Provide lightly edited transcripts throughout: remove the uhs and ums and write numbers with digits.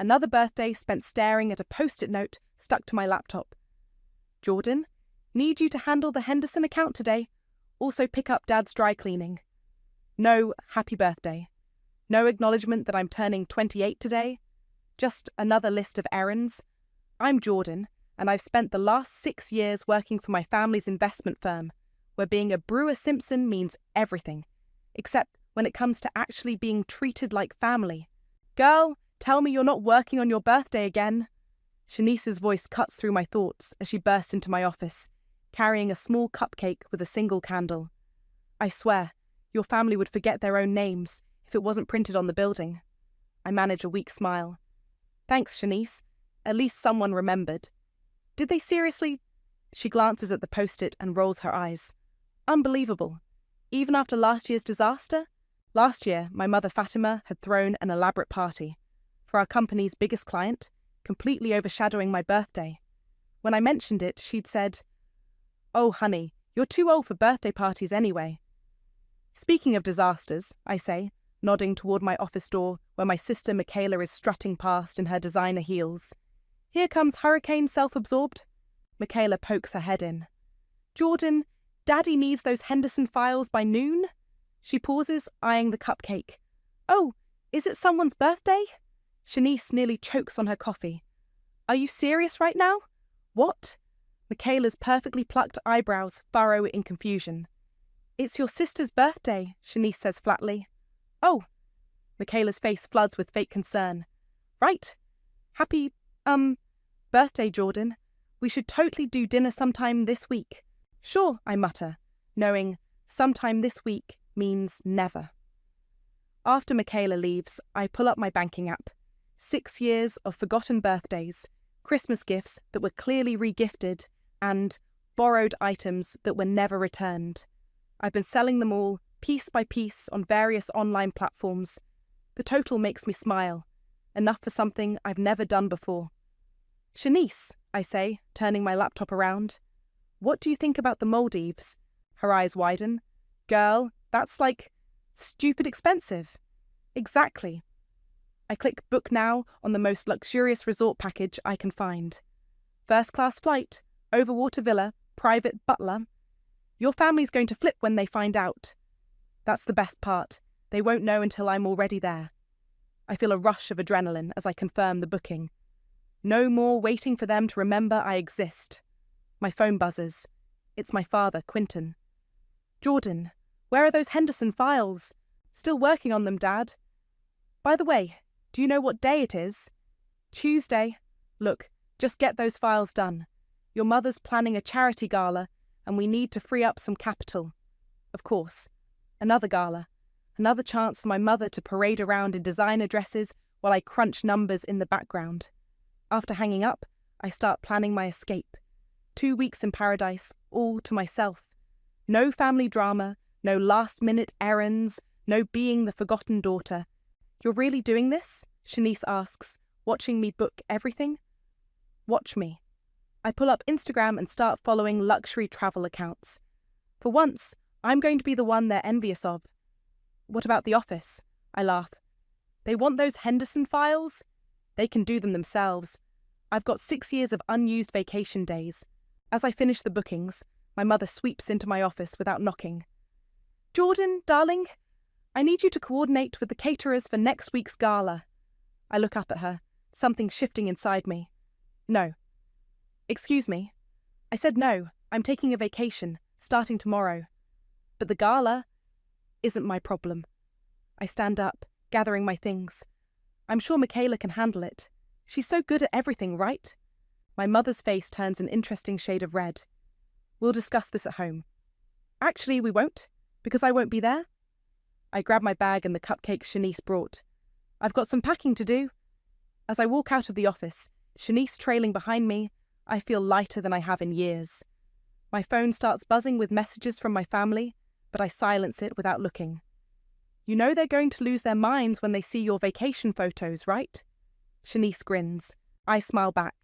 Another birthday spent staring at a post-it note stuck to my laptop. Jordan, need you to handle the Henderson account today. Also pick up Dad's dry cleaning. No happy birthday. No acknowledgement that I'm turning 28 today. Just another list of errands. I'm Jordan, and I've spent the last 6 years working for my family's investment firm, where being a Brewer Simpson means everything, except when it comes to actually being treated like family. Girl, tell me you're not working on your birthday again. Shanice's voice cuts through my thoughts as she bursts into my office, carrying a small cupcake with a single candle. I swear, your family would forget their own names if it wasn't printed on the building. I manage a weak smile. Thanks, Shanice. At least someone remembered. Did they seriously? She glances at the post-it and rolls her eyes. Unbelievable. Even after last year's disaster? Last year, my mother Fatima had thrown an elaborate party for our company's biggest client, completely overshadowing my birthday. When I mentioned it, she'd said, "Oh, honey, you're too old for birthday parties anyway." Speaking of disasters, I say, nodding toward my office door where my sister Michaela is strutting past in her designer heels. Here comes Hurricane Self-Absorbed. Michaela pokes her head in. Jordan, Daddy needs those Henderson files by noon? She pauses, eyeing the cupcake. Oh, is it someone's birthday? Shanice nearly chokes on her coffee. Are you serious right now? What? Michaela's perfectly plucked eyebrows furrow in confusion. It's your sister's birthday, Shanice says flatly. Oh. Michaela's face floods with fake concern. Right. Happy, birthday, Jordan. We should totally do dinner sometime this week. Sure, I mutter, knowing sometime this week means never. After Michaela leaves, I pull up my banking app. 6 years of forgotten birthdays, Christmas gifts that were clearly re-gifted, and borrowed items that were never returned. I've been selling them all, piece by piece, on various online platforms. The total makes me smile. Enough for something I've never done before. Shanice, I say, turning my laptop around. What do you think about the Maldives? Her eyes widen. Girl, that's like stupid expensive. Exactly. I click book now on the most luxurious resort package I can find. First-class flight, overwater villa, private butler. Your family's going to flip when they find out. That's the best part. They won't know until I'm already there. I feel a rush of adrenaline as I confirm the booking. No more waiting for them to remember I exist. My phone buzzes. It's my father, Quinton. Jordan, where are those Henderson files? Still working on them, Dad. By the way, do you know what day it is? Tuesday. Look, just get those files done. Your mother's planning a charity gala, and we need to free up some capital. Of course. Another gala. Another chance for my mother to parade around in designer dresses while I crunch numbers in the background. After hanging up, I start planning my escape. 2 weeks in paradise, all to myself. No family drama, no last-minute errands, no being the forgotten daughter. You're really doing this? Shanice asks, watching me book everything. Watch me. I pull up Instagram and start following luxury travel accounts. For once, I'm going to be the one they're envious of. What about the office? I laugh. They want those Henderson files? They can do them themselves. I've got 6 years of unused vacation days. As I finish the bookings, my mother sweeps into my office without knocking. Jordan, darling, I need you to coordinate with the caterers for next week's gala. I look up at her, something shifting inside me. No. Excuse me. I said no, I'm taking a vacation, starting tomorrow. But the gala isn't my problem. I stand up, gathering my things. I'm sure Michaela can handle it. She's so good at everything, right? My mother's face turns an interesting shade of red. We'll discuss this at home. Actually, we won't, because I won't be there. I grab my bag and the cupcake Shanice brought. I've got some packing to do. As I walk out of the office, Shanice trailing behind me, I feel lighter than I have in years. My phone starts buzzing with messages from my family, but I silence it without looking. You know they're going to lose their minds when they see your vacation photos, right? Shanice grins. I smile back,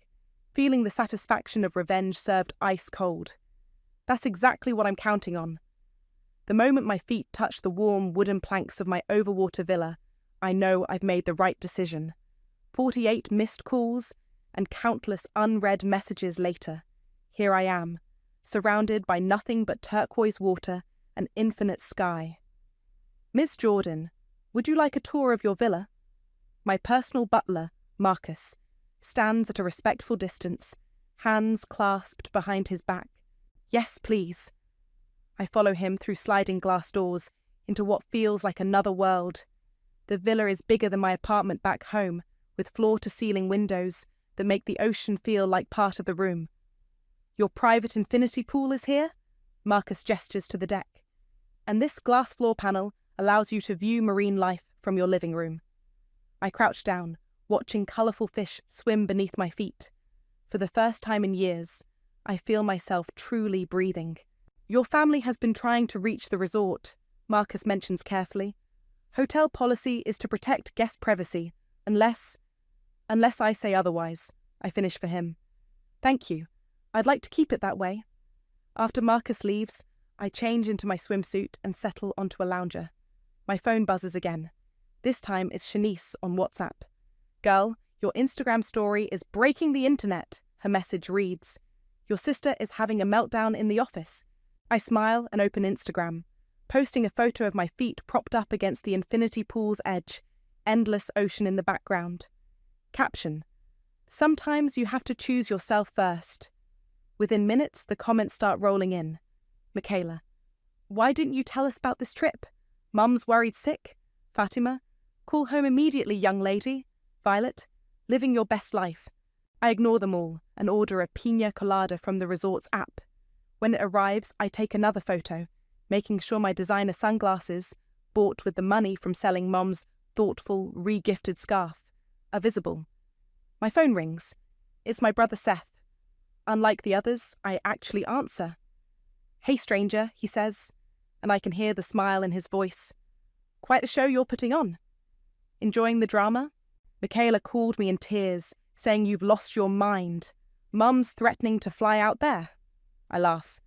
feeling the satisfaction of revenge served ice cold. That's exactly what I'm counting on. The moment my feet touch the warm wooden planks of my overwater villa, I know I've made the right decision. 48 missed calls, and countless unread messages later, here I am, surrounded by nothing but turquoise water and infinite sky. Miss Jordan, would you like a tour of your villa? My personal butler, Marcus, stands at a respectful distance, hands clasped behind his back. Yes, please. I follow him through sliding glass doors into what feels like another world. The villa is bigger than my apartment back home, with floor-to-ceiling windows that make the ocean feel like part of the room. Your private infinity pool is here? Marcus gestures to the deck. And this glass floor panel allows you to view marine life from your living room. I crouch down, watching colourful fish swim beneath my feet. For the first time in years, I feel myself truly breathing. Your family has been trying to reach the resort, Marcus mentions carefully. Hotel policy is to protect guest privacy, unless I say otherwise, I finish for him. Thank you. I'd like to keep it that way. After Marcus leaves, I change into my swimsuit and settle onto a lounger. My phone buzzes again. This time it's Shanice on WhatsApp. Girl, your Instagram story is breaking the internet, her message reads. Your sister is having a meltdown in the office. I smile and open Instagram, posting a photo of my feet propped up against the infinity pool's edge, endless ocean in the background. Caption: sometimes you have to choose yourself first. Within minutes, the comments start rolling in. Michaela: why didn't you tell us about this trip? Mum's worried sick. Fatima: call home immediately, young lady. Violet: living your best life. I ignore them all and order a piña colada from the resort's app. When it arrives, I take another photo, making sure my designer sunglasses, bought with the money from selling Mom's thoughtful, re-gifted scarf, are visible. My phone rings. It's my brother Seth. Unlike the others, I actually answer. Hey stranger, he says, and I can hear the smile in his voice. Quite a show you're putting on. Enjoying the drama? Michaela called me in tears, saying you've lost your mind. Mum's threatening to fly out there. I laugh.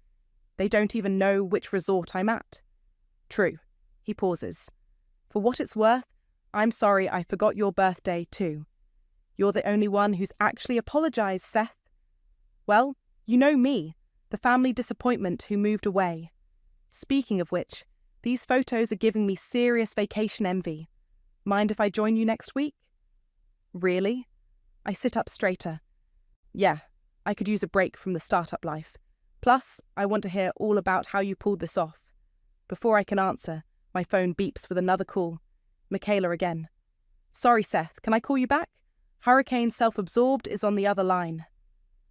They don't even know which resort I'm at. True. He pauses. For what it's worth, I'm sorry I forgot your birthday too. You're the only one who's actually apologized, Seth. Well, you know me, the family disappointment who moved away. Speaking of which, these photos are giving me serious vacation envy. Mind if I join you next week? Really? I sit up straighter. Yeah, I could use a break from the startup life. Plus, I want to hear all about how you pulled this off. Before I can answer, my phone beeps with another call. Michaela again. Sorry, Seth, can I call you back? Hurricane Self-Absorbed is on the other line.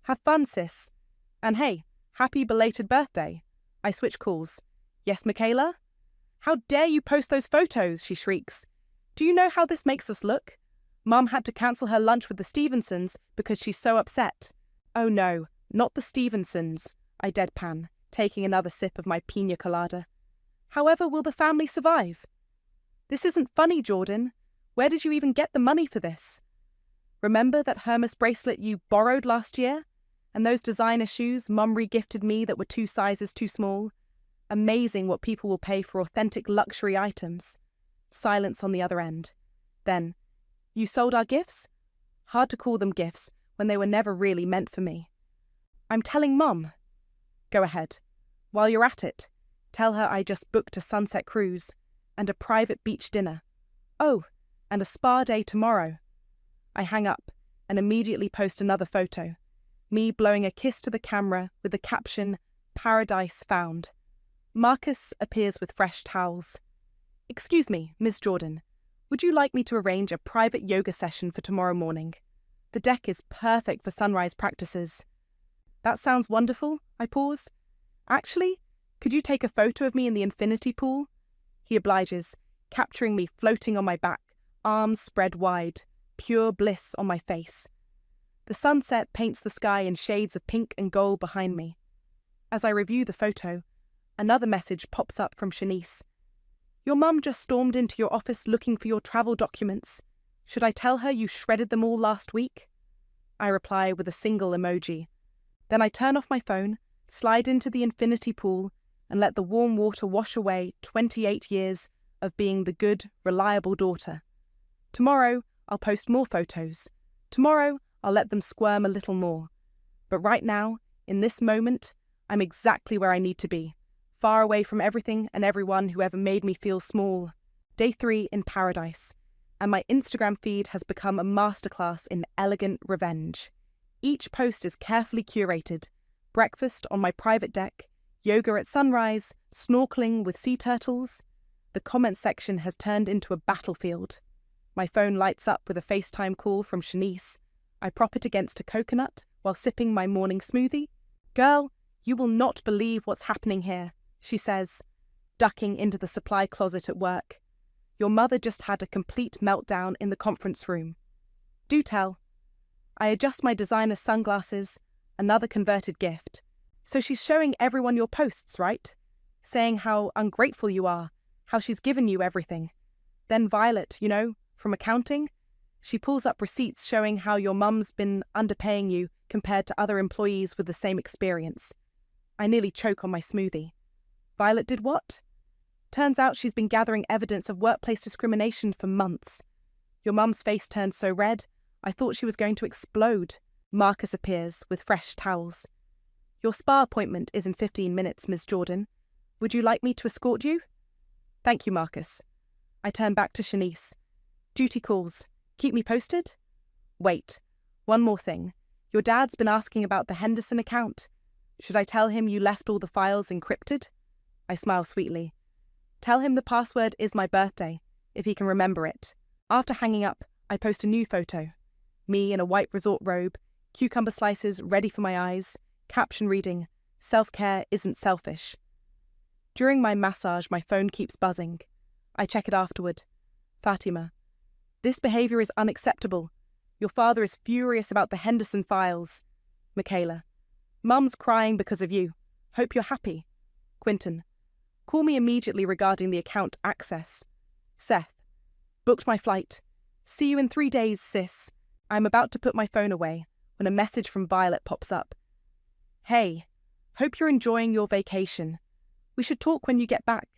Have fun, sis. And hey, happy belated birthday. I switch calls. Yes, Michaela? How dare you post those photos, she shrieks. Do you know how this makes us look? Mum had to cancel her lunch with the Stevensons because she's so upset. Oh no, not the Stevensons, I deadpan, taking another sip of my piña colada. However will the family survive? This isn't funny, Jordan. Where did you even get the money for this? Remember that Hermes bracelet you borrowed last year? And those designer shoes Mum re-gifted me that were 2 sizes too small? Amazing what people will pay for authentic luxury items. Silence on the other end. Then, you sold our gifts? Hard to call them gifts when they were never really meant for me. I'm telling Mum. Go ahead. While you're at it, tell her I just booked a sunset cruise and a private beach dinner. Oh, and a spa day tomorrow. I hang up and immediately post another photo, me blowing a kiss to the camera with the caption, Paradise Found. Marcus appears with fresh towels. Excuse me, Ms. Jordan, would you like me to arrange a private yoga session for tomorrow morning? The deck is perfect for sunrise practices. That sounds wonderful, I pause. Actually, could you take a photo of me in the infinity pool? He obliges, capturing me floating on my back, arms spread wide, pure bliss on my face. The sunset paints the sky in shades of pink and gold behind me. As I review the photo, another message pops up from Shanice. Your mum just stormed into your office looking for your travel documents. Should I tell her you shredded them all last week? I reply with a single emoji. Then I turn off my phone, slide into the infinity pool, and let the warm water wash away 28 years of being the good, reliable daughter. Tomorrow, I'll post more photos. Tomorrow, I'll let them squirm a little more. But right now, in this moment, I'm exactly where I need to be, far away from everything and everyone who ever made me feel small. Day 3 in paradise, and my Instagram feed has become a masterclass in elegant revenge. Each post is carefully curated. Breakfast on my private deck, yoga at sunrise, snorkeling with sea turtles. The comment section has turned into a battlefield. My phone lights up with a FaceTime call from Shanice. I prop it against a coconut while sipping my morning smoothie. "Girl, you will not believe what's happening here," she says, ducking into the supply closet at work. "Your mother just had a complete meltdown in the conference room." "Do tell." I adjust my designer sunglasses, another converted gift. "So she's showing everyone your posts, right? Saying how ungrateful you are, how she's given you everything. Then Violet, from accounting, she pulls up receipts showing how your mum's been underpaying you compared to other employees with the same experience." I nearly choke on my smoothie. "Violet did what?" "Turns out she's been gathering evidence of workplace discrimination for months." Your mum's face turned so red, I thought she was going to explode. Marcus appears with fresh towels. "Your spa appointment is in 15 minutes, Ms. Jordan. Would you like me to escort you?" "Thank you, Marcus." I turn back to Shanice. "Duty calls. Keep me posted?" "Wait. One more thing. Your dad's been asking about the Henderson account. Should I tell him you left all the files encrypted?" I smile sweetly. "Tell him the password is my birthday, if he can remember it." After hanging up, I post a new photo. Me in a white resort robe, cucumber slices ready for my eyes, caption reading, "Self-care isn't selfish." During my massage, my phone keeps buzzing. I check it afterward. "Fatima, this behaviour is unacceptable. Your father is furious about the Henderson files." Michaela, "Mum's crying because of you. Hope you're happy." Quinton, "Call me immediately regarding the account access." Seth, "Booked my flight. See you in 3 days, sis." I'm about to put my phone away when a message from Violet pops up. "Hey, hope you're enjoying your vacation. We should talk when you get back.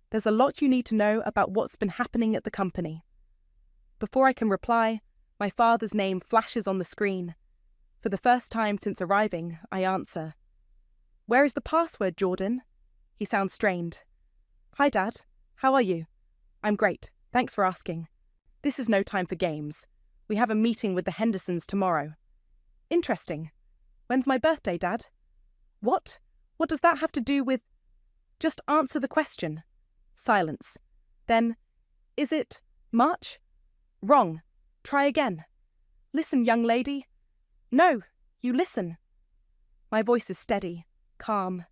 There's a lot you need to know about what's been happening at the company." Before I can reply, my father's name flashes on the screen. For the first time since arriving, I answer. "Where is the password, Jordan?" He sounds strained. "Hi, Dad. How are you?" "I'm great. Thanks for asking." "This is no time for games. We have a meeting with the Hendersons tomorrow." "Interesting. When's my birthday, Dad?" "What? What does that have to do with—" "Just answer the question." Silence. Then, "Is it March?" "Wrong. Try again." "Listen, young lady." "No, you listen." My voice is steady, calm.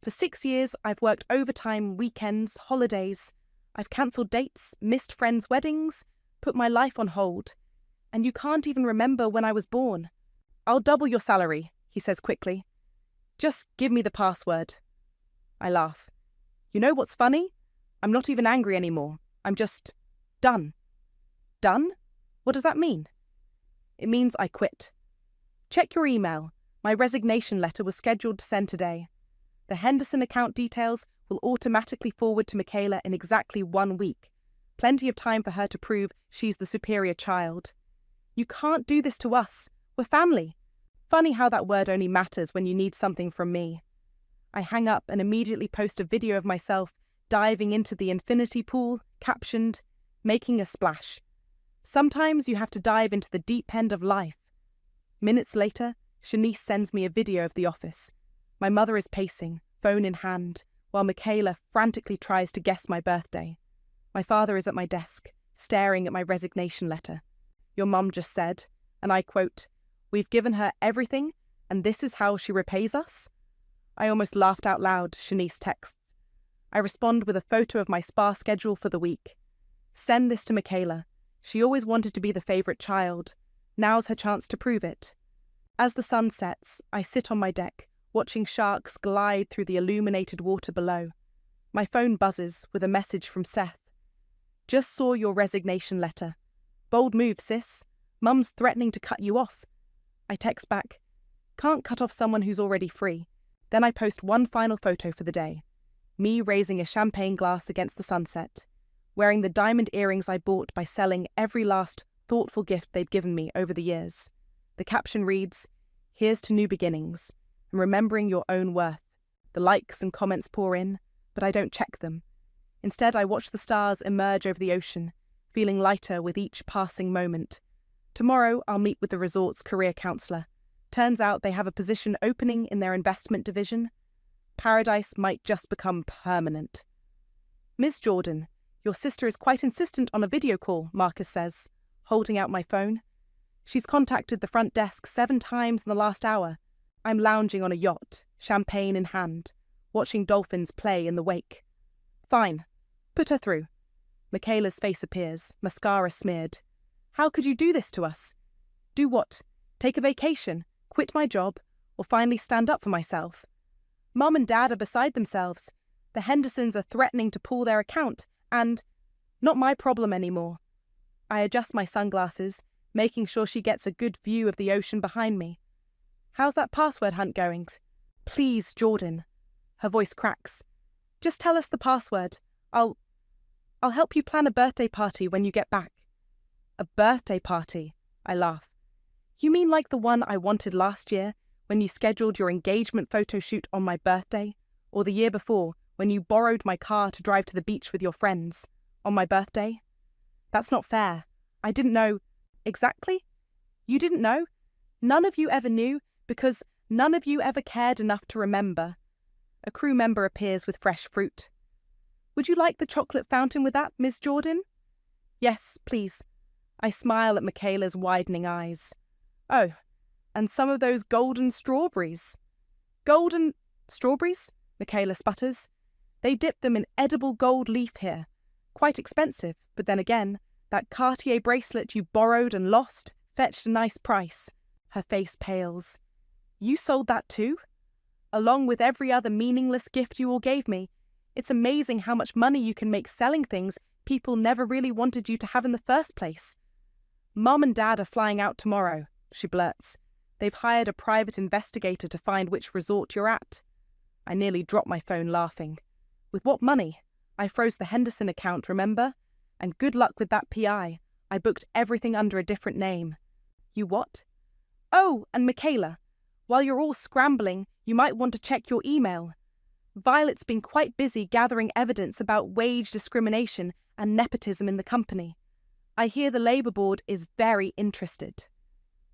For 6 years, I've worked overtime, weekends, holidays. I've cancelled dates, missed friends' weddings, put my life on hold. And you can't even remember when I was born. "I'll double your salary," he says quickly. "Just give me the password." I laugh. "You know what's funny? I'm not even angry anymore. I'm just done." "Done? What does that mean?" "It means I quit." "Check your email. My resignation letter was scheduled to send today. The Henderson account details will automatically forward to Michaela in exactly 1 week. Plenty of time for her to prove she's the superior child. You can't do this to us. We're family. Funny how that word only matters when you need something from me. I hang up and immediately post a video of myself diving into the infinity pool, captioned, "Making a splash." Sometimes you have to dive into the deep end of life. Minutes later, Shanice sends me a video of the office. My mother is pacing, phone in hand, while Michaela frantically tries to guess my birthday. My father is at my desk, staring at my resignation letter. "Your mum just said," and I quote, "We've given her everything, and this is how she repays us?" I almost laughed out loud, Shanice texts. I respond with a photo of my spa schedule for the week. "Send this to Michaela. She always wanted to be the favourite child. Now's her chance to prove it." As the sun sets, I sit on my deck, watching sharks glide through the illuminated water below. My phone buzzes with a message from Seth. "Just saw your resignation letter. Bold move, sis. Mum's threatening to cut you off." I text back, "Can't cut off someone who's already free." Then I post one final photo for the day. Me raising a champagne glass against the sunset, wearing the diamond earrings I bought by selling every last thoughtful gift they'd given me over the years. The caption reads, "Here's to new beginnings, and remembering your own worth." The likes and comments pour in, but I don't check them. Instead, I watch the stars emerge over the ocean, feeling lighter with each passing moment. Tomorrow, I'll meet with the resort's career counsellor. Turns out they have a position opening in their investment division. Paradise might just become permanent. "Ms. Jordan, your sister is quite insistent on a video call," Marcus says, holding out my phone. "She's contacted the front desk 7 times in the last hour." I'm lounging on a yacht, champagne in hand, watching dolphins play in the wake. "Fine. Put her through." Michaela's face appears, mascara smeared. "How could you do this to us?" "Do what? Take a vacation, quit my job, or finally stand up for myself?" "Mum and Dad are beside themselves. The Hendersons are threatening to pull their account, and not my problem anymore." I adjust my sunglasses, making sure she gets a good view of the ocean behind me. "How's that password hunt going?" "Please, Jordan." Her voice cracks. "Just tell us the password. I'll help you plan a birthday party when you get back." "A birthday party?" I laugh. "You mean like the one I wanted last year, when you scheduled your engagement photo shoot on my birthday? Or the year before, when you borrowed my car to drive to the beach with your friends? On my birthday?" "That's not fair. I didn't know." "Exactly. You didn't know? None of you ever knew, because none of you ever cared enough to remember." A crew member appears with fresh fruit. "Would you like the chocolate fountain with that, Miss Jordan?" "Yes, please." I smile at Michaela's widening eyes. "Oh, and some of those golden strawberries." "Golden strawberries?" Michaela sputters. "They dip them in edible gold leaf here. Quite expensive, but then again, that Cartier bracelet you borrowed and lost fetched a nice price." Her face pales. "You sold that too?" "Along with every other meaningless gift you all gave me. It's amazing how much money you can make selling things people never really wanted you to have in the first place." "Mum and Dad are flying out tomorrow," she blurts. "They've hired a private investigator to find which resort you're at." I nearly drop my phone laughing. "With what money? I froze the Henderson account, remember? And good luck with that PI. I booked everything under a different name." "You what?" "Oh, and Michaela, while you're all scrambling, you might want to check your email. Violet's been quite busy gathering evidence about wage discrimination and nepotism in the company. I hear the Labour Board is very interested."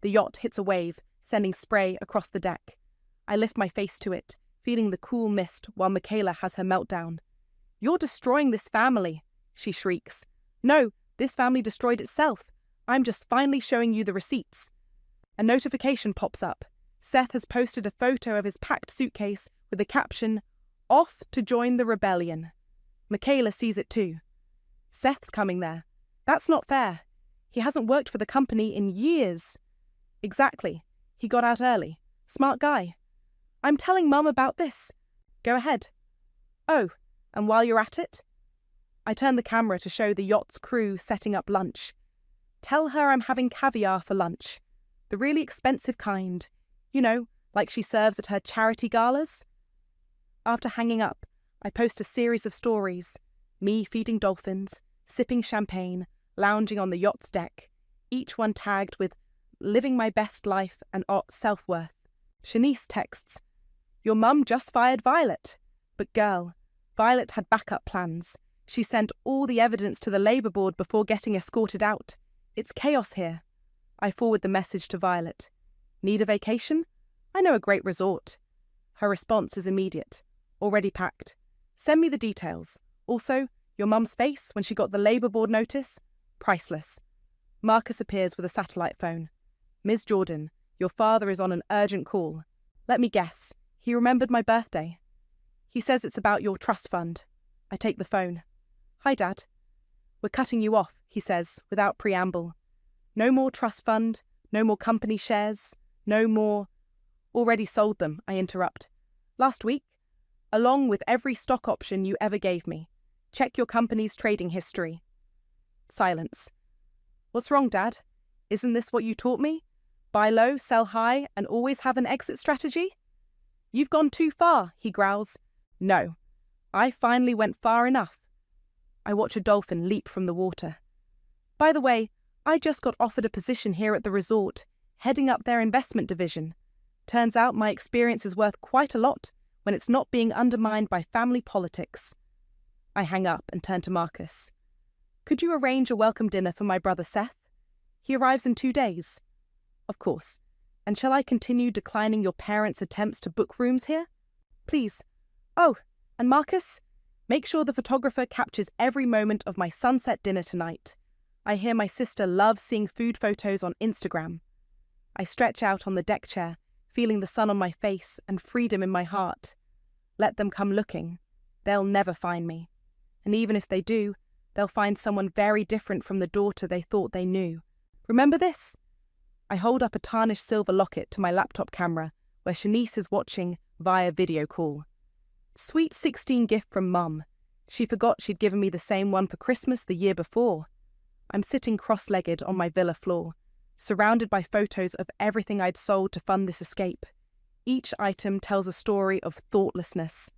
The yacht hits a wave, sending spray across the deck. I lift my face to it, feeling the cool mist while Michaela has her meltdown. "You're destroying this family," she shrieks. "No, this family destroyed itself. I'm just finally showing you the receipts." A notification pops up. Seth has posted a photo of his packed suitcase with the caption, "Off to join the rebellion." Michaela sees it too. "Seth's coming there. That's not fair. He hasn't worked for the company in years." "Exactly. He got out early. Smart guy." "I'm telling Mum about this." "Go ahead." "Oh, and while you're at it?" I turn the camera to show the yacht's crew setting up lunch. "Tell her I'm having caviar for lunch. The really expensive kind. You know, like she serves at her charity galas." After hanging up, I post a series of stories. Me feeding dolphins, sipping champagne, lounging on the yacht's deck, each one tagged with "living my best life" and self-worth. Shanice texts, "Your mum just fired Violet." But girl, Violet had backup plans. She sent all the evidence to the Labour Board before getting escorted out. It's chaos here. I forward the message to Violet. "Need a vacation? I know a great resort." Her response is immediate. "Already packed. Send me the details. Also, your mum's face when she got the Labour Board notice? Priceless." Marcus appears with a satellite phone. "Ms. Jordan, your father is on an urgent call. Let me guess, he remembered my birthday. He says it's about your trust fund." I take the phone. "Hi, Dad." "We're cutting you off," he says, without preamble. "No more trust fund, no more company shares, no more—" "Already sold them," I interrupt. "Last week, along with every stock option you ever gave me. Check your company's trading history." Silence. "What's wrong, Dad? Isn't this what you taught me? Buy low, sell high, and always have an exit strategy?" "You've gone too far," he growls. "No, I finally went far enough." I watch a dolphin leap from the water. "By the way, I just got offered a position here at the resort, heading up their investment division. Turns out my experience is worth quite a lot when it's not being undermined by family politics. I hang up and turn to Marcus. Could you arrange a welcome dinner for my brother Seth? He arrives in 2 days. Of course. And shall I continue declining your parents' attempts to book rooms here? Please. Oh, and Marcus, make sure the photographer captures every moment of my sunset dinner tonight. I hear my sister loves seeing food photos on Instagram. I stretch out on the deck chair, feeling the sun on my face and freedom in my heart. Let them come looking. They'll never find me. And even if they do, they'll find someone very different from the daughter they thought they knew. Remember this? I hold up a tarnished silver locket to my laptop camera, where Shanice is watching via video call. Sweet 16 gift from Mum. She forgot she'd given me the same one for Christmas the year before. I'm sitting cross-legged on my villa floor, surrounded by photos of everything I'd sold to fund this escape. Each item tells a story of thoughtlessness.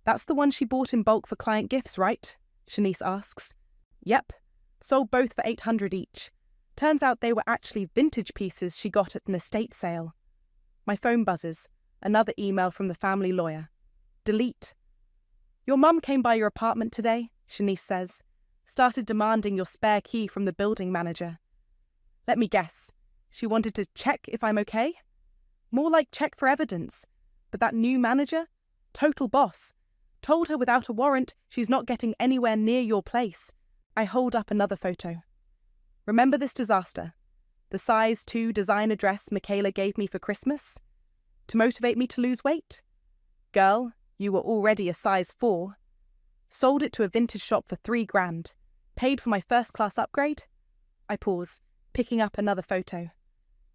That's the one she bought in bulk for client gifts, right? Shanice asks. Yep. Sold both for $800 each. Turns out they were actually vintage pieces she got at an estate sale. My phone buzzes. Another email from the family lawyer. Delete. Your mum came by your apartment today, Shanice says. Started demanding your spare key from the building manager. Let me guess. She wanted to check if I'm okay? More like check for evidence. But that new manager? Total boss. Told her without a warrant she's not getting anywhere near your place. I hold up another photo. Remember this disaster? The size 2 designer dress Michaela gave me for Christmas? To motivate me to lose weight? Girl, you were already a size 4. Sold it to a vintage shop for $3,000. Paid for my first-class upgrade? I pause, picking up another photo.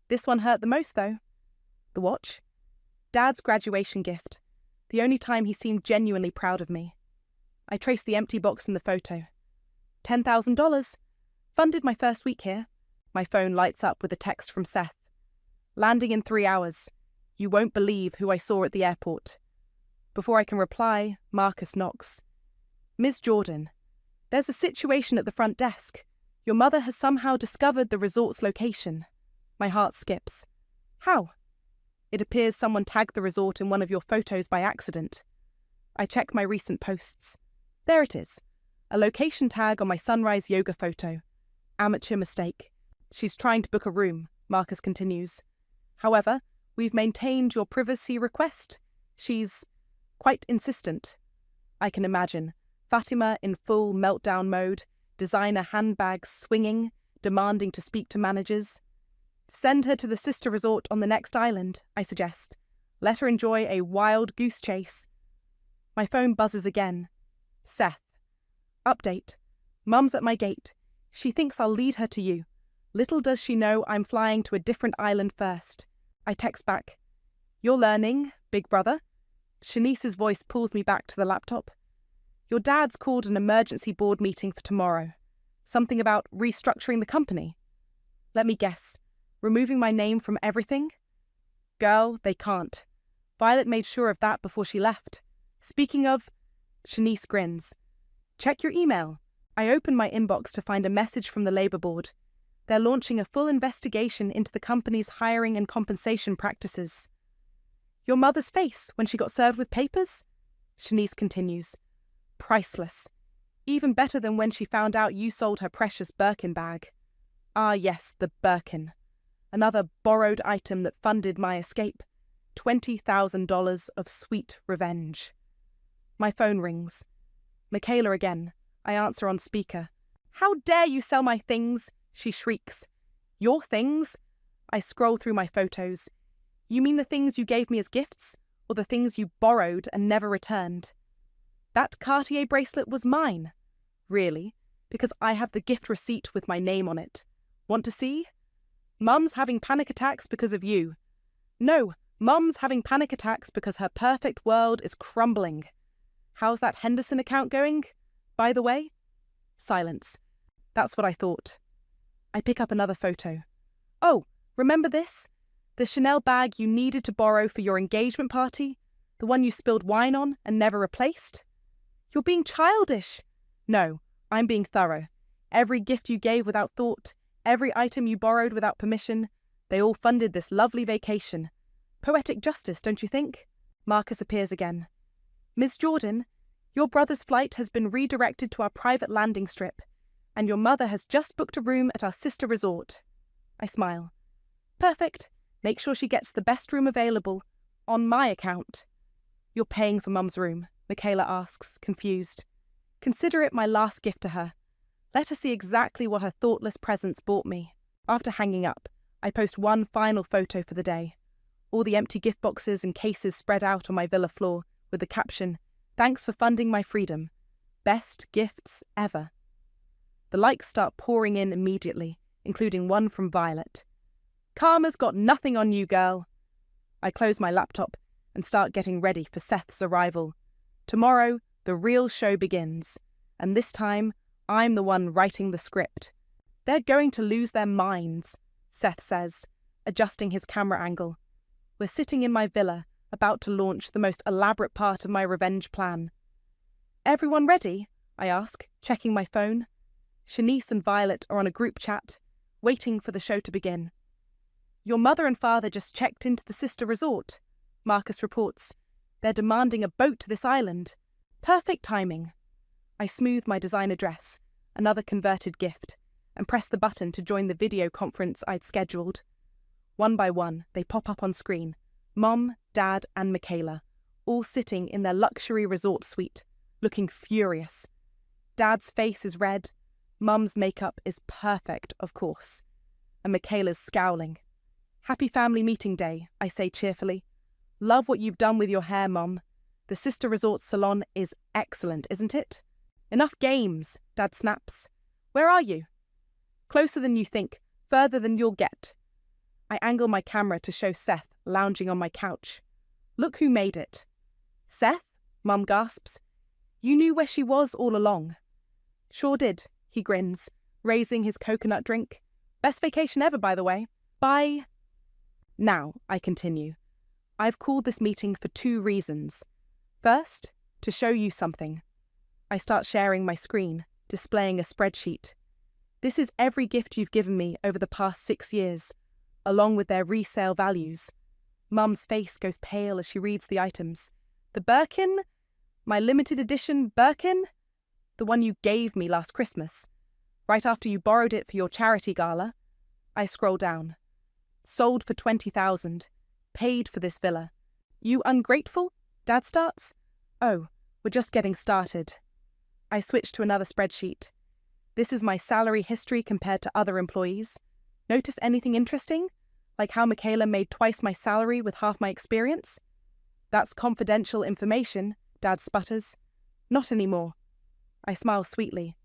This one hurt the most, though. The watch? Dad's graduation gift. The only time he seemed genuinely proud of me. I trace the empty box in the photo. $10,000. Funded my first week here. My phone lights up with a text from Seth. Landing in 3 hours. You won't believe who I saw at the airport. Before I can reply, Marcus knocks. Ms. Jordan, there's a situation at the front desk. Your mother has somehow discovered the resort's location. My heart skips. How? It appears someone tagged the resort in one of your photos by accident. I check my recent posts. There it is. A location tag on my sunrise yoga photo. Amateur mistake. She's trying to book a room, Marcus continues. However, we've maintained your privacy request. She's quite insistent. I can imagine. Fatima in full meltdown mode, designer handbags swinging, demanding to speak to managers. Send her to the sister resort on the next island, I suggest. Let her enjoy a wild goose chase. My phone buzzes again. Seth. Update. Mum's at my gate. She thinks I'll lead her to you. Little does she know I'm flying to a different island first. I text back. You're learning, big brother. Shanice's voice pulls me back to the laptop. Your dad's called an emergency board meeting for tomorrow. Something about restructuring the company. Let me guess. Removing my name from everything? Girl, they can't. Violet made sure of that before she left. Speaking of... Shanice grins. Check your email. I open my inbox to find a message from the Labour Board. They're launching a full investigation into the company's hiring and compensation practices. Your mother's face when she got served with papers? Shanice continues. Priceless. Even better than when she found out you sold her precious Birkin bag. Ah yes, the Birkin. Another borrowed item that funded my escape. $20,000 of sweet revenge. My phone rings. Michaela again. I answer on speaker. How dare you sell my things? She shrieks. Your things? I scroll through my photos. You mean the things you gave me as gifts? Or the things you borrowed and never returned? That Cartier bracelet was mine. Really? Because I have the gift receipt with my name on it. Want to see? Mum's having panic attacks because of you. No, Mum's having panic attacks because her perfect world is crumbling. How's that Henderson account going, by the way? Silence. That's what I thought. I pick up another photo. Oh, remember this? The Chanel bag you needed to borrow for your engagement party? The one you spilled wine on and never replaced? You're being childish. No, I'm being thorough. Every gift you gave without thought, Every item you borrowed without permission, they all funded this lovely vacation. Poetic justice, don't you think? Marcus appears again. Ms. Jordan, your brother's flight has been redirected to our private landing strip, and your mother has just booked a room at our sister resort. I smile. Perfect. Make sure she gets the best room available, on my account. You're paying for Mum's room, Michaela asks, confused. Consider it my last gift to her. Let her see exactly what her thoughtless presence bought me. After hanging up, I post one final photo for the day. All the empty gift boxes and cases spread out on my villa floor, with the caption, "Thanks for funding my freedom. Best gifts ever." The likes start pouring in immediately, including one from Violet. Karma's got nothing on you, girl. I close my laptop and start getting ready for Seth's arrival. Tomorrow, the real show begins, and this time, I'm the one writing the script. They're going to lose their minds, Seth says, adjusting his camera angle. We're sitting in my villa, about to launch the most elaborate part of my revenge plan. Everyone ready? I ask, checking my phone. Shanice and Violet are on a group chat, waiting for the show to begin. Your mother and father just checked into the sister resort, Marcus reports. They're demanding a boat to this island. Perfect timing. I smooth my designer dress, another converted gift, and press the button to join the video conference I'd scheduled. One by one, they pop up on screen. Mom, Dad, and Michaela, all sitting in their luxury resort suite, looking furious. Dad's face is red. Mum's makeup is perfect, of course. And Michaela's scowling. Happy family meeting day, I say cheerfully. Love what you've done with your hair, Mum. The sister resort salon is excellent, isn't it? Enough games, Dad snaps. Where are you? Closer than you think, further than you'll get. I angle my camera to show Seth lounging on my couch. Look who made it. Seth? Mum gasps. You knew where she was all along. Sure did, he grins, raising his coconut drink. Best vacation ever, by the way. Bye. Now, I continue. I've called this meeting for 2 reasons. First, to show you something. I start sharing my screen, displaying a spreadsheet. This is every gift you've given me over the past 6 years, along with their resale values. Mum's face goes pale as she reads the items. The Birkin? My limited edition Birkin? The one you gave me last Christmas, right after you borrowed it for your charity gala. I scroll down. Sold for $20,000. Paid for this villa. You ungrateful? Dad starts. Oh, we're just getting started. I switch to another spreadsheet. This is my salary history compared to other employees. Notice anything interesting? Like how Michaela made twice my salary with half my experience? That's confidential information, Dad sputters. Not anymore. I smile sweetly.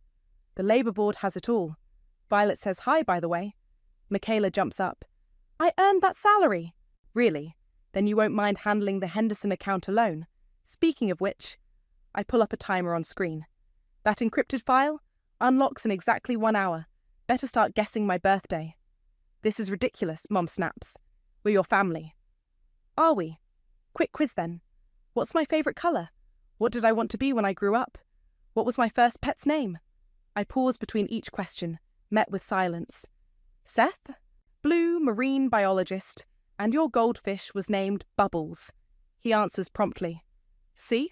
The Labour Board has it all. Violet says hi, by the way. Michaela jumps up. I earned that salary. Really? Then you won't mind handling the Henderson account alone. Speaking of which, I pull up a timer on screen. That encrypted file unlocks in exactly 1 hour. Better start guessing my birthday. This is ridiculous, Mom snaps. We're your family. Are we? Quick quiz then. What's my favourite colour? What did I want to be when I grew up? What was my first pet's name? I pause between each question, met with silence. Seth? Blue marine biologist, and your goldfish was named Bubbles. He answers promptly. See?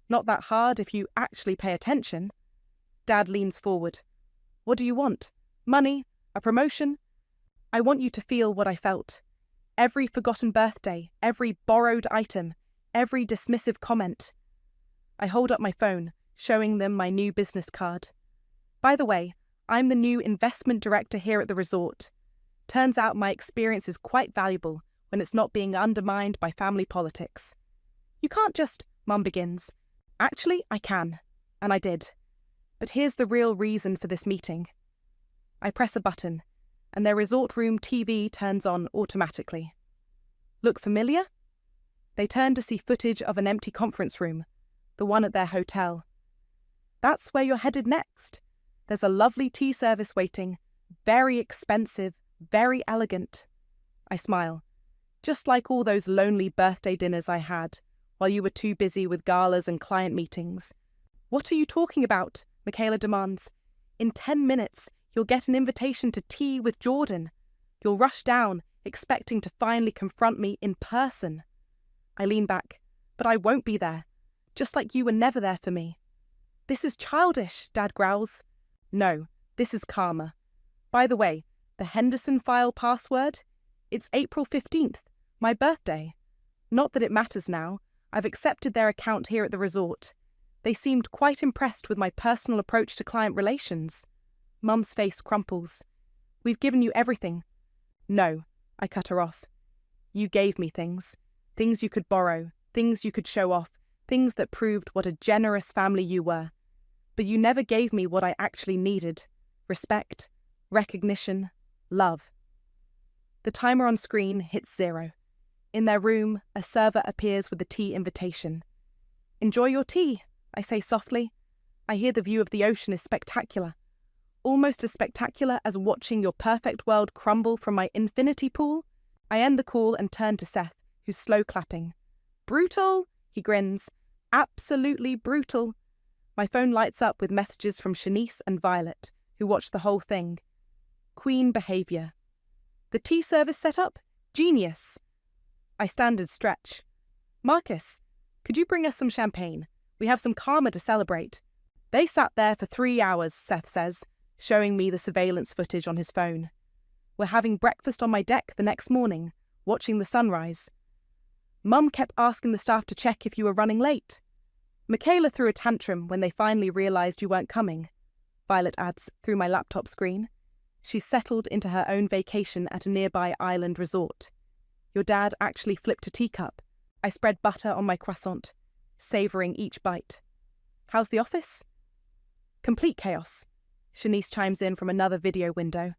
Not that hard if you actually pay attention. Dad leans forward. What do you want? Money? A promotion? I want you to feel what I felt. Every forgotten birthday, every borrowed item, every dismissive comment. I hold up my phone, showing them my new business card. By the way, I'm the new investment director here at the resort. Turns out my experience is quite valuable when it's not being undermined by family politics. You can't just, Mum begins. Actually, I can. And I did. But here's the real reason for this meeting. I press a button, and their resort room TV turns on automatically. Look familiar? They turn to see footage of an empty conference room, the one at their hotel. That's where you're headed next. There's a lovely tea service waiting, very expensive, very elegant. I smile. Just like all those lonely birthday dinners I had, while you were too busy with galas and client meetings. What are you talking about? Michaela demands. In 10 minutes, You'll get an invitation to tea with Jordan. You'll rush down, expecting to finally confront me in person. I lean back, but I won't be there, just like you were never there for me. This is childish, Dad growls. No, this is karma. By the way, the Henderson file password? It's April 15th, my birthday. Not that it matters now. I've accepted their account here at the resort. They seemed quite impressed with my personal approach to client relations. Mum's face crumples. We've given you everything. No, I cut her off. You gave me things. Things you could borrow, things you could show off, things that proved what a generous family you were. But you never gave me what I actually needed. Respect, recognition, love. The timer on screen hits 0. In their room, a server appears with a tea invitation. Enjoy your tea, I say softly. I hear the view of the ocean is spectacular. Almost as spectacular as watching your perfect world crumble from my infinity pool. I end the call and turn to Seth, who's slow clapping. Brutal, he grins. Absolutely brutal. My phone lights up with messages from Shanice and Violet, who watch the whole thing. Queen behaviour. The tea service set up? Genius. I stand and stretch. Marcus, could you bring us some champagne? We have some karma to celebrate. They sat there for 3 hours, Seth says, showing me the surveillance footage on his phone. We're having breakfast on my deck the next morning, watching the sunrise. Mum kept asking the staff to check if you were running late. Michaela threw a tantrum when they finally realised you weren't coming, Violet adds through my laptop screen. She's settled into her own vacation at a nearby island resort. Your dad actually flipped a teacup. I spread butter on my croissant, savouring each bite. How's the office? Complete chaos. Shanice chimes in from another video window.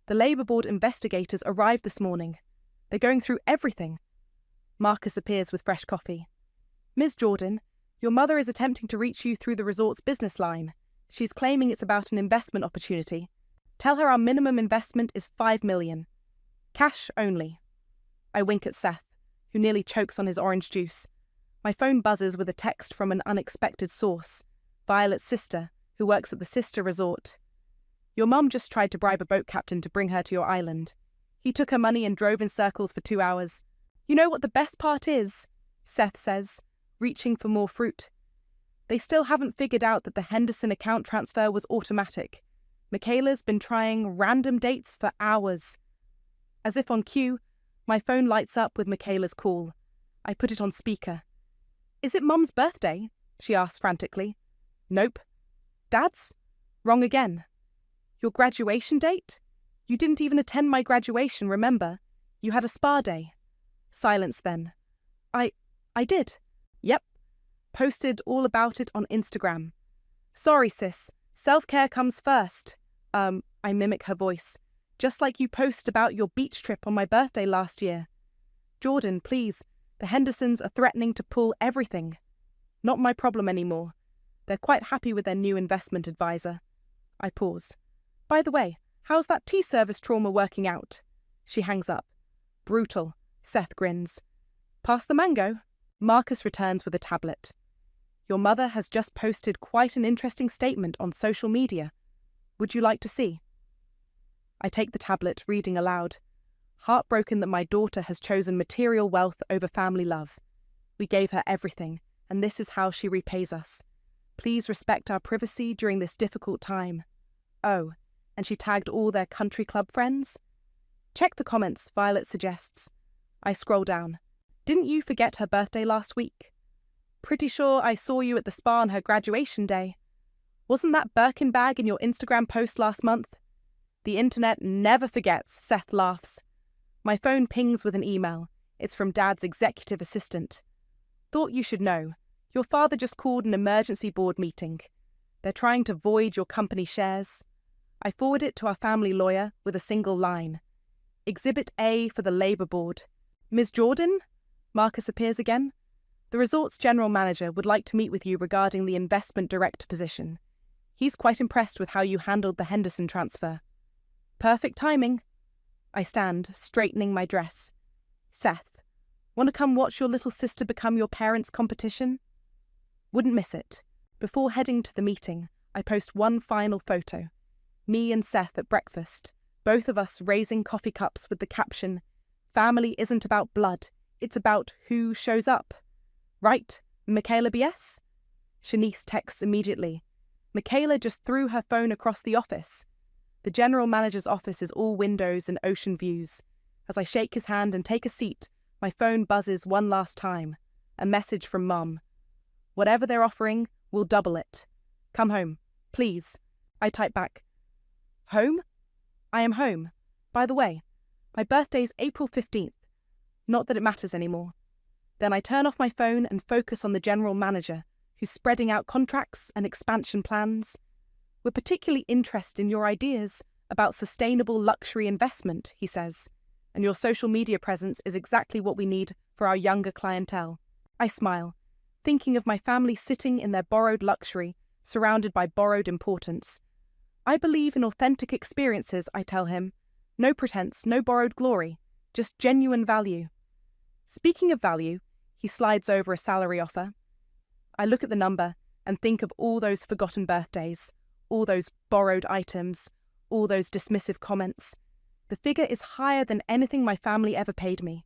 The Labour Board investigators arrived this morning. They're going through everything. Marcus appears with fresh coffee. Ms. Jordan, your mother is attempting to reach you through the resort's business line. She's claiming it's about an investment opportunity. Tell her our minimum investment is $5 million. Cash only. I wink at Seth, who nearly chokes on his orange juice. My phone buzzes with a text from an unexpected source. Violet's sister, who works at the sister resort. Your mum just tried to bribe a boat captain to bring her to your island. He took her money and drove in circles for 2 hours. You know what the best part is? Seth says, reaching for more fruit. They still haven't figured out that the Henderson account transfer was automatic. Michaela's been trying random dates for hours. As if on cue, my phone lights up with Michaela's call. I put it on speaker. Is it Mum's birthday? She asks frantically. Nope. Dad's? Wrong again. Your graduation date? You didn't even attend my graduation, remember? You had a spa day. Silence then. I did. Yep. Posted all about it on Instagram. Sorry, sis. Self-care comes first. I mimic her voice. Just like you post about your beach trip on my birthday last year. Jordan, please. The Hendersons are threatening to pull everything. Not my problem anymore. They're quite happy with their new investment advisor. I pause. By the way, how's that tea service trauma working out? She hangs up. Brutal. Seth grins. Pass the mango. Marcus returns with a tablet. Your mother has just posted quite an interesting statement on social media. Would you like to see? I take the tablet, reading aloud. Heartbroken that my daughter has chosen material wealth over family love. We gave her everything, and this is how she repays us. Please respect our privacy during this difficult time. Oh, and she tagged all their country club friends? Check the comments, Violet suggests. I scroll down. Didn't you forget her birthday last week? Pretty sure I saw you at the spa on her graduation day. Wasn't that Birkin bag in your Instagram post last month? The internet never forgets, Seth laughs. My phone pings with an email. It's from Dad's executive assistant. Thought you should know. Your father just called an emergency board meeting. They're trying to void your company shares. I forward it to our family lawyer with a single line. Exhibit A for the Labour Board. Ms. Jordan? Marcus appears again. The resort's general manager would like to meet with you regarding the investment director position. He's quite impressed with how you handled the Henderson transfer. Perfect timing. I stand, straightening my dress. Seth, want to come watch your little sister become your parents' competition? Wouldn't miss it. Before heading to the meeting, I post one final photo. Me and Seth at breakfast, both of us raising coffee cups with the caption, "Family isn't about blood, it's about who shows up." Right, Michaela BS? Shanice texts immediately. Michaela just threw her phone across the office. The general manager's office is all windows and ocean views. As I shake his hand and take a seat, my phone buzzes one last time. A message from Mum. "Whatever they're offering, we'll double it. Come home, please." I type back. "Home? I am home. By the way, my birthday's April 15th. Not that it matters anymore." Then I turn off my phone and focus on the general manager, who's spreading out contracts and expansion plans. "We're particularly interested in your ideas about sustainable luxury investment," he says, "and your social media presence is exactly what we need for our younger clientele." I smile, thinking of my family sitting in their borrowed luxury, surrounded by borrowed importance. "I believe in authentic experiences," I tell him. "No pretense, no borrowed glory, just genuine value." Speaking of value, he slides over a salary offer. I look at the number and think of all those forgotten birthdays, all those borrowed items, all those dismissive comments. The figure is higher than anything my family ever paid me.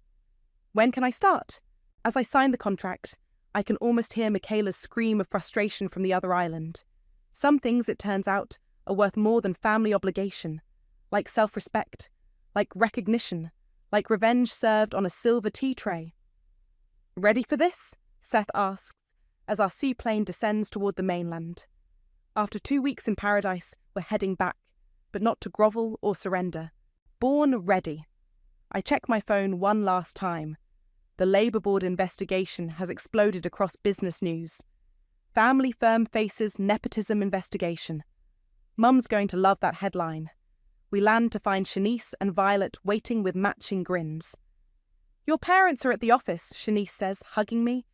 When can I start? As I sign the contract, I can almost hear Michaela's scream of frustration from the other island. Some things, it turns out, are worth more than family obligation, like self-respect, like recognition, like revenge served on a silver tea tray. "Ready for this?" Seth asks, as our seaplane descends toward the mainland. After 2 weeks in paradise, we're heading back, but not to grovel or surrender. Born ready. I check my phone one last time. The Labour Board investigation has exploded across business news. Family firm faces nepotism investigation. Mum's going to love that headline. We land to find Shanice and Violet waiting with matching grins. "Your parents are at the office," Shanice says, hugging me.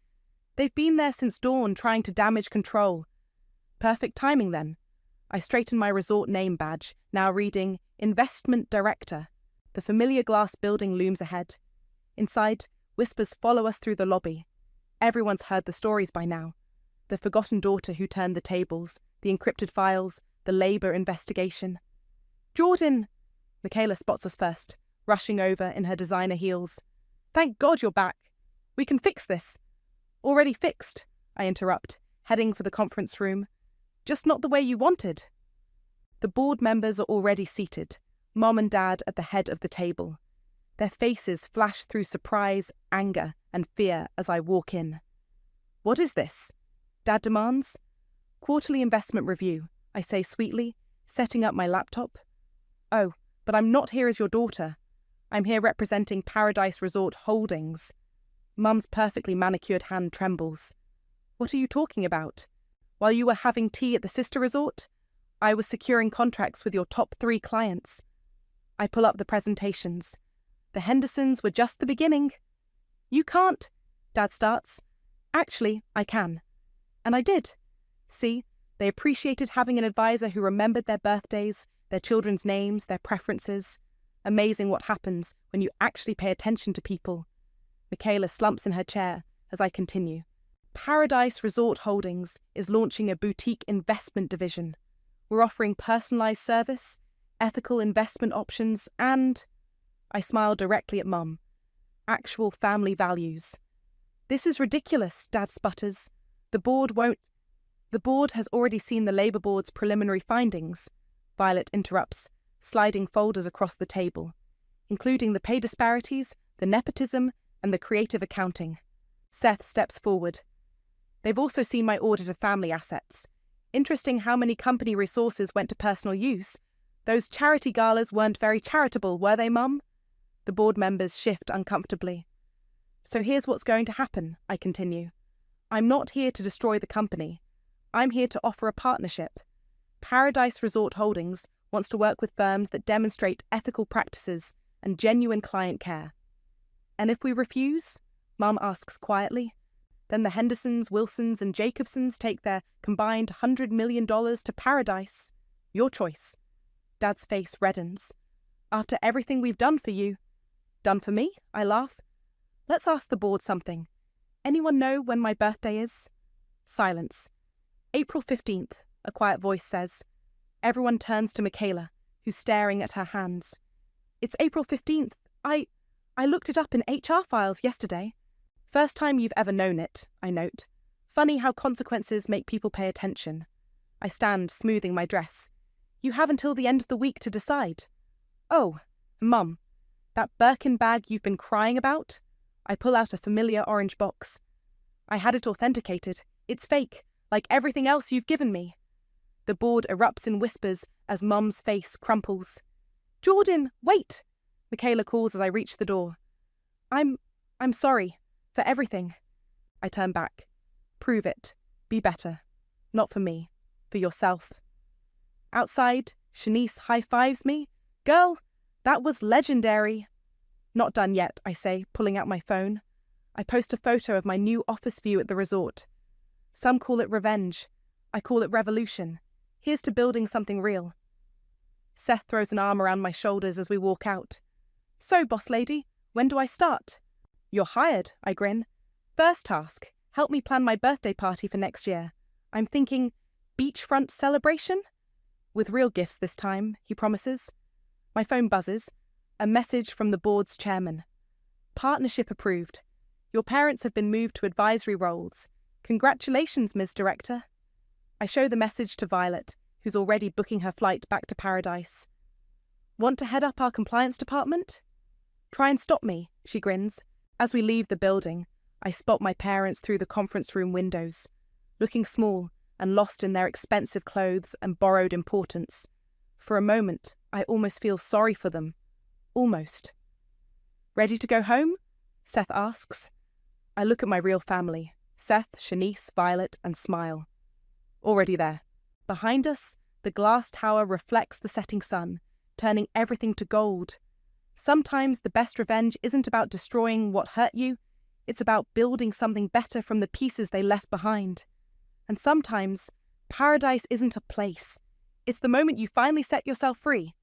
"They've been there since dawn trying to damage control." Perfect timing then. I straighten my resort name badge, now reading Investment Director. The familiar glass building looms ahead. Inside, whispers follow us through the lobby. Everyone's heard the stories by now. The forgotten daughter who turned the tables, the encrypted files, the Labour investigation. "Jordan!" Michaela spots us first, rushing over in her designer heels. "Thank God you're back. We can fix this." "Already fixed," I interrupt, heading for the conference room. "Just not the way you wanted." The board members are already seated, Mom and Dad at the head of the table. Their faces flash through surprise, anger, and fear as I walk in. "What is this?" Dad demands. "Quarterly investment review," I say sweetly, setting up my laptop. "Oh, but I'm not here as your daughter. I'm here representing Paradise Resort Holdings." Mum's perfectly manicured hand trembles. "What are you talking about? While you were having tea at the sister resort, I was securing contracts with your top 3 clients." I pull up the presentations. The Hendersons were just the beginning. "You can't," Dad starts. "Actually, I can." And I did. See, they appreciated having an advisor who remembered their birthdays, their children's names, their preferences. Amazing what happens when you actually pay attention to people. Michaela slumps in her chair as I continue. Paradise Resort Holdings is launching a boutique investment division. We're offering personalised service, ethical investment options, and... I smile directly at Mum. Actual family values. "This is ridiculous," Dad sputters. The board has already seen the Labour Board's preliminary findings," Violet interrupts, sliding folders across the table, "including the pay disparities, the nepotism, and the creative accounting." Seth steps forward. "They've also seen my audit of family assets. Interesting how many company resources went to personal use. Those charity galas weren't very charitable, were they, Mum?" The board members shift uncomfortably. "So here's what's going to happen," I continue. "I'm not here to destroy the company. I'm here to offer a partnership. Paradise Resort Holdings wants to work with firms that demonstrate ethical practices and genuine client care." "And if we refuse?" Mum asks quietly. "Then the Hendersons, Wilsons, and Jacobsons take their combined $100 million to Paradise. Your choice." Dad's face reddens. "After everything we've done for you." "Done for me?" I laugh. "Let's ask the board something. Anyone know when my birthday is?" Silence. "April 15th, a quiet voice says. Everyone turns to Michaela, who's staring at her hands. It's April 15th. I looked it up in HR files yesterday. First time you've ever known it, I note. Funny how consequences make people pay attention. I stand, smoothing my dress. You have until the end of the week to decide. Oh, Mum, that Birkin bag you've been crying about? I pull out a familiar orange box. I had it authenticated. It's fake, like everything else you've given me. The board erupts in whispers as Mum's face crumples. Jordan, wait! Michaela calls as I reach the door. I'm sorry. For everything. I turn back. Prove it. Be better. Not for me. For yourself. Outside, Shanice high-fives me. Girl, that was legendary. Not done yet, I say, pulling out my phone. I post a photo of my new office view at the resort. Some call it revenge. I call it revolution. Here's to building something real. Seth throws an arm around my shoulders as we walk out. So, boss lady, when do I start? You're hired, I grin. First task, help me plan my birthday party for next year. I'm thinking beachfront celebration? With real gifts this time, he promises. My phone buzzes. A message from the board's chairman. Partnership approved. Your parents have been moved to advisory roles. Congratulations, Ms. Director. I show the message to Violet, who's already booking her flight back to Paradise. Want to head up our compliance department? Try and stop me, she grins. As we leave the building, I spot my parents through the conference room windows, looking small and lost in their expensive clothes and borrowed importance. For a moment, I almost feel sorry for them. Almost. Ready to go home? Seth asks. I look at my real family, Seth, Shanice, Violet, and smile. Already there. Behind us, the glass tower reflects the setting sun, turning everything to gold. Sometimes the best revenge isn't about destroying what hurt you, it's about building something better from the pieces they left behind. And sometimes, paradise isn't a place. It's the moment you finally set yourself free.